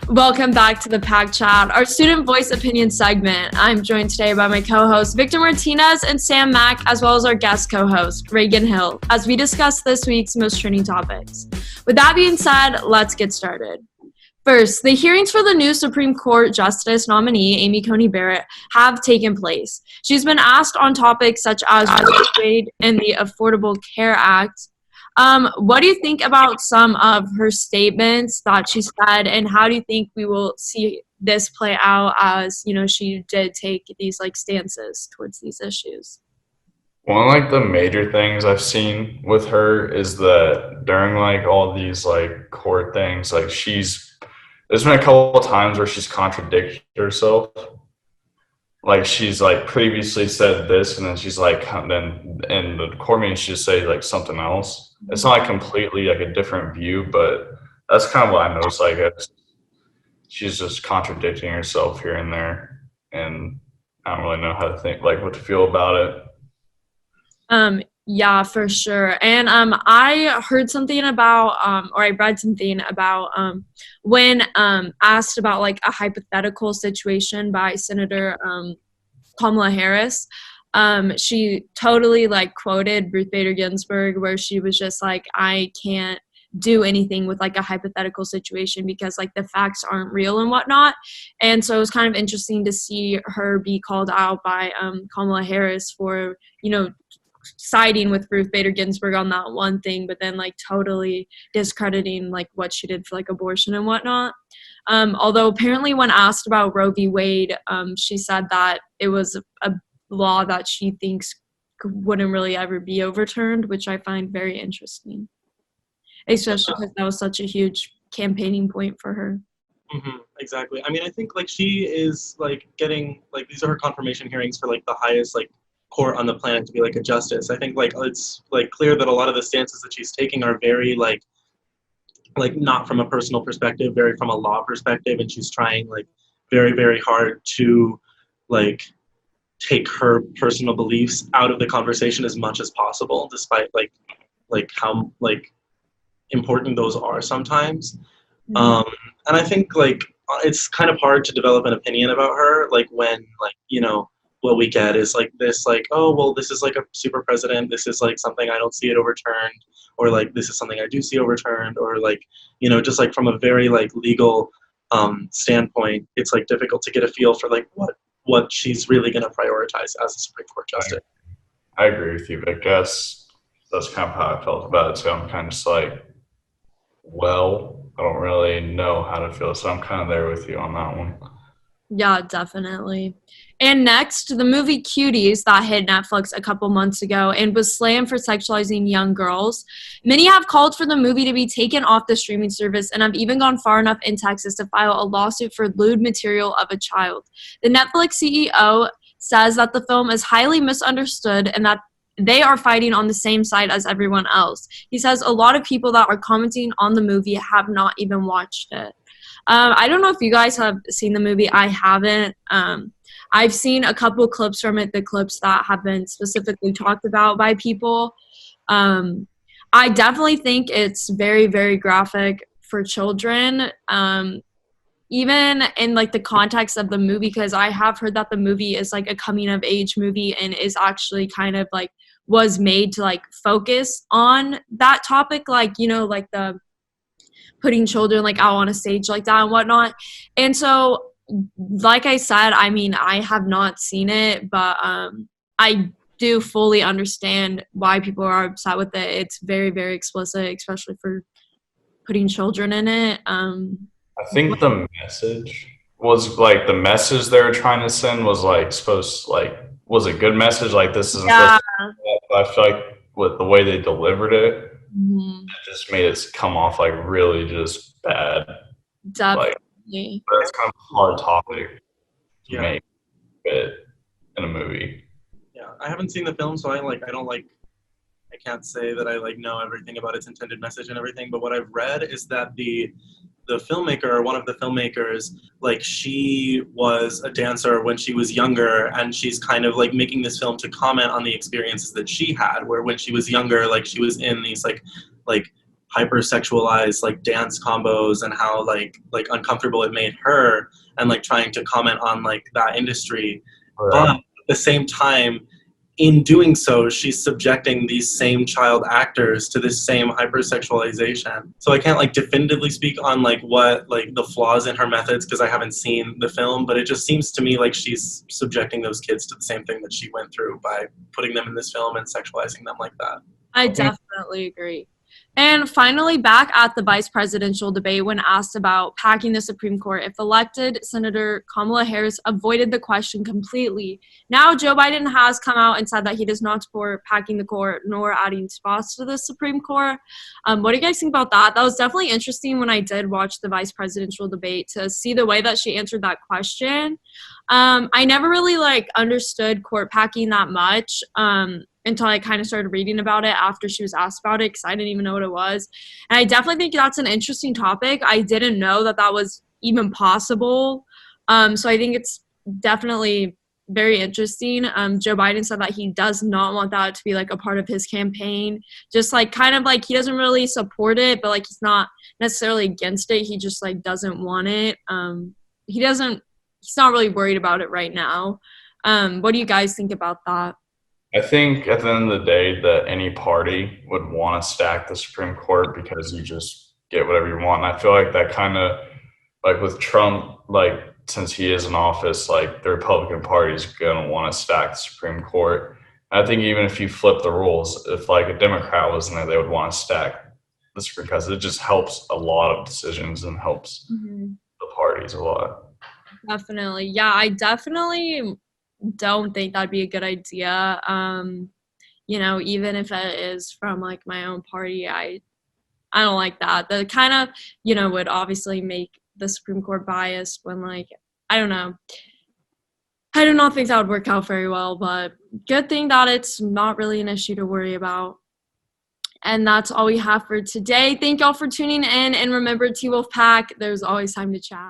Welcome back to the Pack Chat, our student voice opinion segment. I'm joined today by my co-hosts Victor Martinez and Sam Mack, as well as our guest co-host Regan Hill, as we discuss this week's most trending topics. With that being said, let's get started. First, the hearings for the new Supreme Court Justice nominee, Amy Coney Barrett, have taken place. She's been asked on topics such as Roe v. Wade and the Affordable Care Act. What do you think about some of her statements that she said, and how do you think we will see this play out as, she did take these, stances towards these issues? One of the major things I've seen with her is that during all these court things, there's been a couple of times where she's contradicted herself. She's previously said this, and then she's then in the court meeting she just say something else. It's not completely a different view, but that's kind of what I noticed. I guess she's just contradicting herself here and there, and I don't really know how to think what to feel about it. Yeah, for sure. And I heard something about, or I read something about when asked about a hypothetical situation by Senator Kamala Harris, she totally quoted Ruth Bader Ginsburg, where she was just I can't do anything with a hypothetical situation because the facts aren't real and whatnot. And so it was kind of interesting to see her be called out by Kamala Harris for, siding with Ruth Bader Ginsburg on that one thing, but then totally discrediting what she did for abortion and whatnot. Although apparently when asked about Roe v. Wade, she said that it was a law that she thinks wouldn't really ever be overturned, which I find very interesting, especially because that was such a huge campaigning point for her. Mm-hmm, exactly. I mean, I think she is getting these are her confirmation hearings for the highest court on the planet to be a justice. I think it's clear that a lot of the stances that she's taking are very not from a personal perspective, very from a law perspective, and she's trying very, very hard to take her personal beliefs out of the conversation as much as possible, despite how important those are sometimes. Mm-hmm. And I think it's kind of hard to develop an opinion about her when what we get is this oh well, this is a super president, this is something I don't see it overturned, or this is something I do see overturned, or just from a very legal standpoint, it's difficult to get a feel for what she's really going to prioritize as a Supreme Court justice. I agree with you, Vic. That's kind of how I felt about it. So I'm kind of just well, I don't really know how to feel, so I'm kind of there with you on that one. Yeah, definitely. And next, the movie Cuties that hit Netflix a couple months ago and was slammed for sexualizing young girls. Many have called for the movie to be taken off the streaming service and have even gone far enough in Texas to file a lawsuit for lewd material of a child. The Netflix CEO says that the film is highly misunderstood and that they are fighting on the same side as everyone else. He says a lot of people that are commenting on the movie have not even watched it. I don't know if you guys have seen the movie. I haven't. I've seen a couple clips from it, the clips that have been specifically talked about by people. I definitely think it's very, very graphic for children, even in the context of the movie, because I have heard that the movie is a coming of age movie and is actually kind of was made to focus on that topic, the putting children out on a stage like that and whatnot. And so, like I said, I mean, I have not seen it, but I do fully understand why people are upset with it. It's very, very explicit, especially for putting children in it. I think the message was the message they were trying to send was supposed was a good message. This isn't supposed to, but I feel with the way they delivered it, mm-hmm. It just made it come off really just bad. Definitely. That's kind of a hard topic to make fit in a movie. Yeah, I haven't seen the film, so I can't say that I know everything about its intended message and everything. But what I've read is that the filmmaker, or one of the filmmakers, she was a dancer when she was younger, and she's kind of making this film to comment on the experiences that she had, where when she was younger, she was in these hypersexualized like dance combos and how like uncomfortable it made her, and like trying to comment on like that industry. But Right. at the same time, in doing so, she's subjecting these same child actors to this same hypersexualization. So I can't like definitively speak on like what like the flaws in her methods because I haven't seen the film, but it just seems to me like she's subjecting those kids to the same thing that she went through by putting them in this film and sexualizing them like that. I definitely agree. And finally, back at the vice presidential debate, when asked about packing the Supreme Court, if elected, Senator Kamala Harris avoided the question completely. Now, Joe Biden has come out and said that he does not support packing the court nor adding spots to the Supreme Court. What do you guys think about that? That was definitely interesting when I did watch the vice presidential debate to see the way that she answered that question. I never really understood court packing that much. Until I kind of started reading about it after she was asked about it because I didn't even know what it was. And I definitely think that's an interesting topic. I didn't know that that was even possible. So I think it's definitely very interesting. Joe Biden said that he does not want that to be like a part of his campaign. Just like kind of like he doesn't really support it, but like he's not necessarily against it. He just like doesn't want it. He's not really worried about it right now. What do you guys think about that? I think at the end of the day that any party would want to stack the Supreme Court because you just get whatever you want. And I feel like that kind of, like with Trump, like since he is in office, like the Republican Party is going to want to stack the Supreme Court. I think even if you flip the rules, if like a Democrat was in there, they would want to stack the Supreme Court because it just helps a lot of decisions and helps the parties a lot. Definitely. Yeah, I definitely don't think that'd be a good idea. Even if it is from like my own party, I don't like that. That kind of, would obviously make the Supreme Court biased when like, I don't know. I do not think that would work out very well, but good thing that it's not really an issue to worry about. And that's all we have for today. Thank y'all for tuning in, and remember, T-Wolf Pack, there's always time to chat.